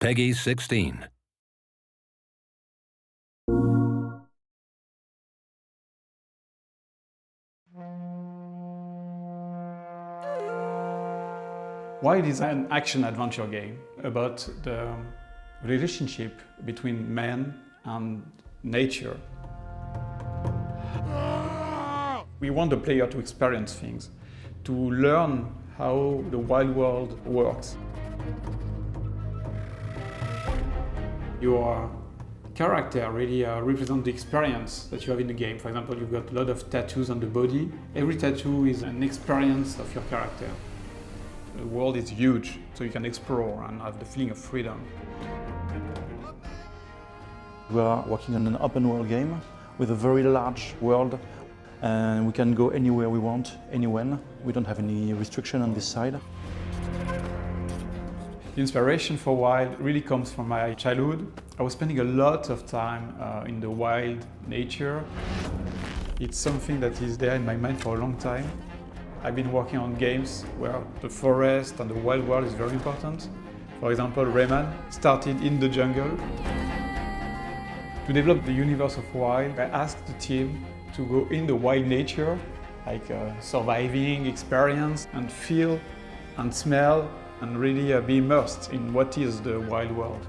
Peggy 16. WiLD is an action-adventure game about the relationship between man and nature. We want the player to experience things, to learn how the wild world works. Your character really represents the experience that you have in the game. For example, you've got a lot of tattoos on the body. Every tattoo is an experience of your character. The world is huge, so you can explore and have the feeling of freedom. We are working on an open world game with a very large world, and we can go anywhere we want, anywhen. We don't have any restriction on this side. The inspiration for WiLD really comes from my childhood. I was spending a lot of time in the wild nature. It's something that is there in my mind for a long time. I've been working on games where the forest and the wild world is very important. For example, Rayman started in the jungle. To develop the universe of WiLD, I asked the team to go in the wild nature, like surviving experience, and feel and smell and really be immersed in what is the wild world.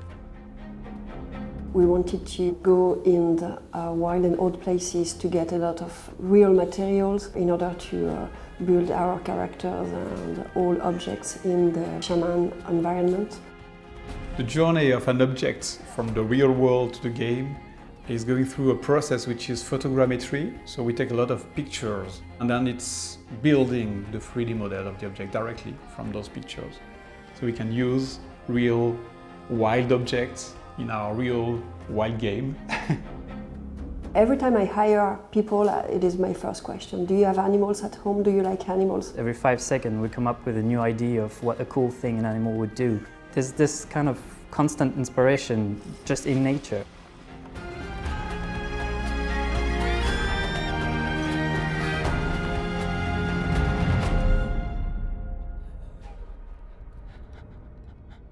We wanted to go in the wild and old places to get a lot of real materials in order to build our characters and all objects in the shaman environment. The journey of an object from the real world to the game is going through a process which is photogrammetry. So we take a lot of pictures and then it's building the 3D model of the object directly from those pictures. So we can use real wild objects in our real wild game. Every time I hire people, it is my first question. Do you have animals at home? Do you like animals? Every 5 seconds we come up with a new idea of what a cool thing an animal would do. There's this kind of constant inspiration just in nature.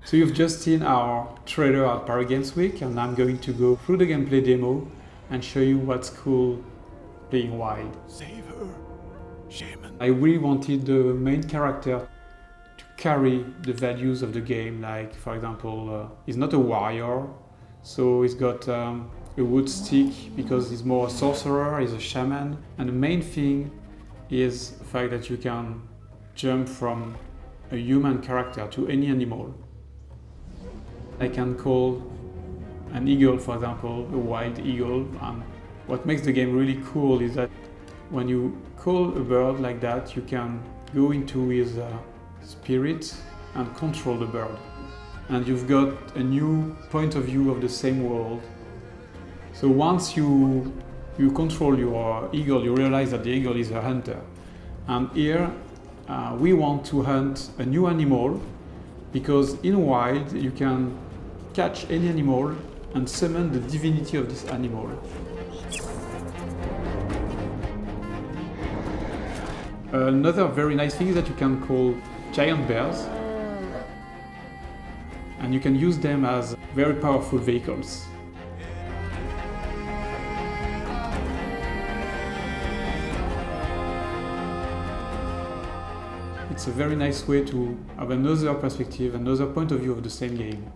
So you've just seen our trailer at Paris Games Week, and I'm going to go through the gameplay demo and show you what's cool playing WiLD. Save her, shaman. I really wanted the main character to carry the values of the game, like for example, he's not a warrior, so he's got a wood stick because he's more a sorcerer, he's a shaman. And the main thing is the fact that you can jump from a human character to any animal. I can call an eagle, for example, a wild eagle. And what makes the game really cool is that when you call a bird like that, you can go into his spirit and control the bird. And you've got a new point of view of the same world. So once you control your eagle, you realize that the eagle is a hunter. And here we want to hunt a new animal, because in WiLD you can catch any animal and summon the divinity of this animal. Another very nice thing is that you can call giant bears, and you can use them as very powerful vehicles. It's a very nice way to have another perspective, another point of view of the same game.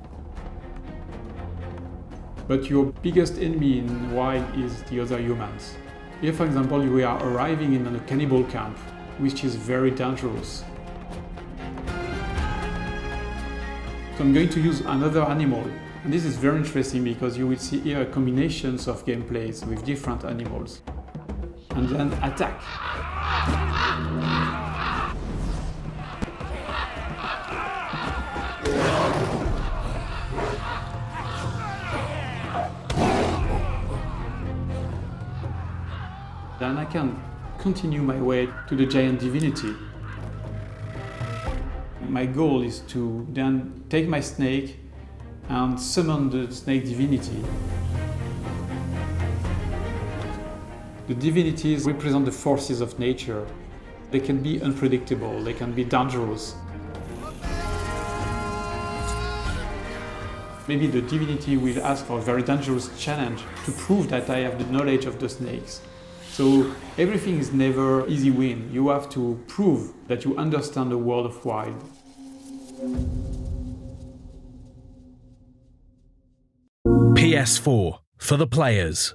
But your biggest enemy in WiLD is the other humans. Here, for example, we are arriving in a cannibal camp, which is very dangerous. So I'm going to use another animal. And this is very interesting because you will see here combinations of gameplays with different animals. And then attack. Then I can continue my way to the giant divinity. My goal is to then take my snake and summon the snake divinity. The divinities represent the forces of nature. They can be unpredictable, they can be dangerous. Maybe the divinity will ask for a very dangerous challenge to prove that I have the knowledge of the snakes. So everything is never easy win. You have to prove that you understand the world of WiLD. PS4 for the players.